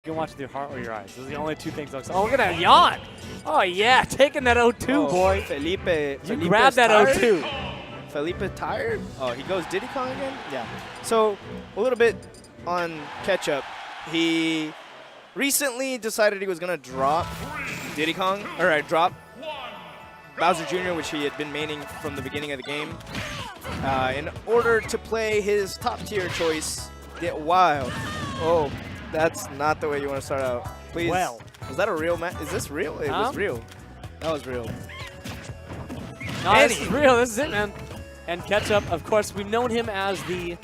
You can watch with your heart or your eyes. Those are the only two things. Oh, look at that yawn. Oh, yeah. Taking that O2, boy. Felipe grab that tired? O2. Felipe tired? Oh, he goes Diddy Kong again? Yeah. So, a little bit on Ketchup. He recently decided he was going to drop Diddy Kong, or drop Bowser Jr., which he had been maining from the beginning of the game, in order to play his top-tier choice, Get Wild. Oh, that's not the way you want to start out. Please. Well. Was that a real match? Is this real? It was real. That was real. No, this is real. This is it, man. And Ketchup, of course, we've known him as the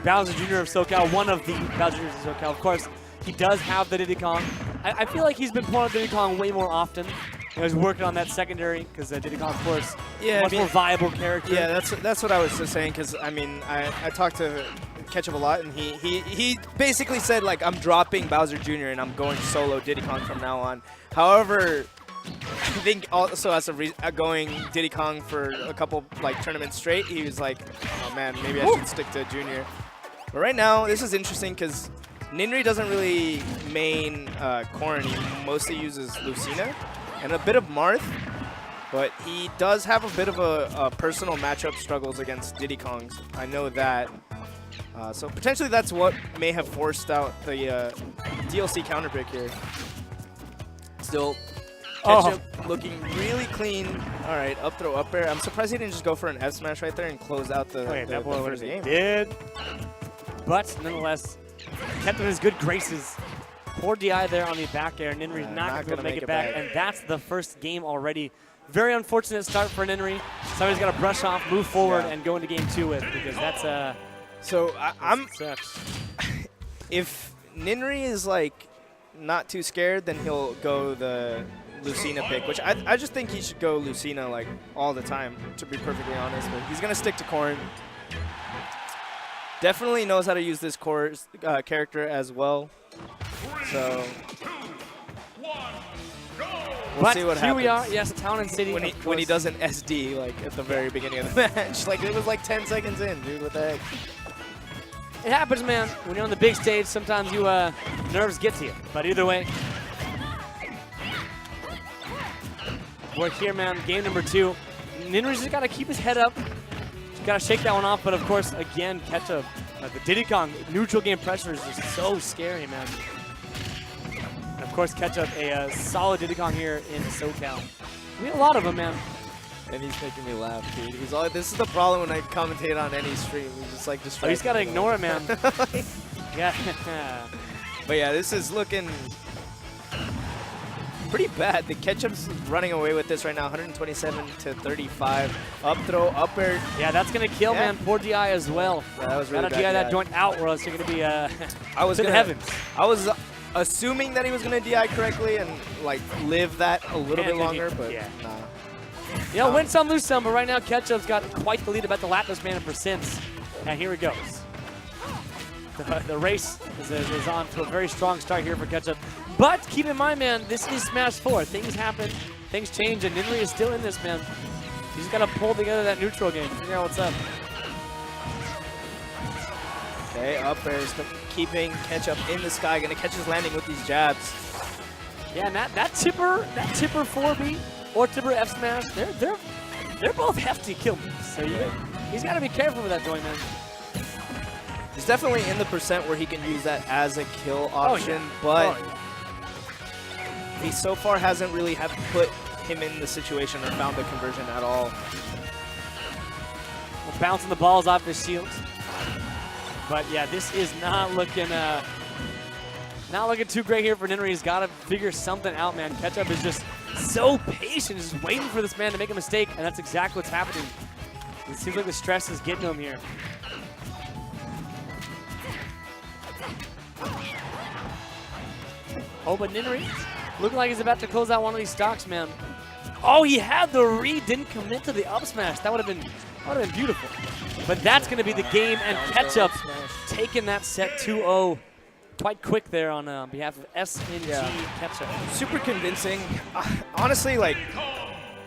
Bowser Jr. of SoCal, one of the Bowser Jr.'s of SoCal. Of course, he does have the Diddy Kong. I feel like he's been pulling out Diddy Kong way more often. You know, he's working on that secondary because Diddy Kong, of course, much more viable character. Yeah, that's what I was just saying, because, I mean, I talked to Ketchup a lot, and he basically said, like, I'm dropping Bowser Jr. and I'm going solo Diddy Kong from now on. However, I think also as going Diddy Kong for a couple tournaments straight, he was like, oh man, maybe I should stick to Junior. But right now, this is interesting because Ninry doesn't really main Corrin. He mostly uses Lucina and a bit of Marth, but he does have a bit of a personal matchup struggles against Diddy Kongs. I know that. So potentially that's what may have forced out the DLC counter pick here. Still, Ketchup looking really clean. All right, up throw, up air. I'm surprised he didn't just go for an F smash right there and close out the first game. Did. But nonetheless, kept in his good graces. Poor DI there on the back air. Ninry's not going to make it back, and that's the first game already. Very unfortunate start for Ninry. Somebody's got to brush off, move forward, and go into game 2 with, because that's a. So if Ninry is not too scared, then he'll go the Lucina pick, which I just think he should go Lucina all the time, to be perfectly honest. But he's gonna stick to Corrin. Definitely knows how to use this character as well. So we'll see what happens. Here we are, yes, Town and City. When he does an SD at the very beginning of the match, it was 10 seconds in, dude. What the heck? It happens, man. When you're on the big stage, sometimes you nerves get to you. But either way, we're here, man. Game number 2. Ninry's just got to keep his head up. Just got to shake that one off. But of course, again, Ketchup, the Diddy Kong neutral game pressure is just so scary, man. And of course, Ketchup, a solid Diddy Kong here in SoCal. We have a lot of them, man. And he's making me laugh, dude. This is the problem when I commentate on any stream. He's just distracted. He's got to ignore it, man. Yeah. But yeah, this is looking pretty bad. The Ketchup's running away with this right now, 127 to 35. Up throw, up air. Yeah, that's going to kill, man. Poor DI as well. Yeah, that was really bad. DI that joint out, or else you're going to be I was to the heavens. I was assuming that he was going to DI correctly and live that a little bit longer, but nah. You know, win some, lose some, but right now Ketchup's got quite the lead about the Latnos man in percents. And here it goes. The race is on to a very strong start here for Ketchup. But keep in mind, man, this is Smash 4. Things happen, things change, and Ninry is still in this, man. He's got to pull together that neutral game, figure out what's up. Okay, up air is keeping Ketchup in the sky, gonna catch his landing with these jabs. Yeah, and that tipper 4B or tipper F smash, they're both hefty kill moves. So he's got to be careful with that joint, man. He's definitely in the percent where he can use that as a kill option, but he so far hasn't really put him in the situation or found the conversion at all. Well, bouncing the balls off his shield. But yeah, this is not looking too great here for Ninry. He's got to figure something out, man. Ketchup is just so patient, just waiting for this man to make a mistake, and that's exactly what's happening. It seems like the stress is getting to him here. Oh, but Ninry looking like he's about to close out one of these stocks, man. Oh, he had the read, didn't commit to the up smash. That would have been beautiful. But that's going to be the game, and Ketchup taking that set 2-0 quite quick there on behalf of SnG Ketchup. Super convincing. Honestly, I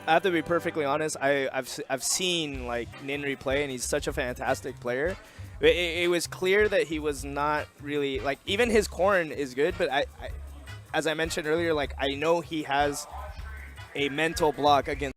have to be perfectly honest. I've seen Ninry play, and he's such a fantastic player. it was clear that he was not really like, even his Corrin is good, but as I mentioned earlier, like I know he has a mental block against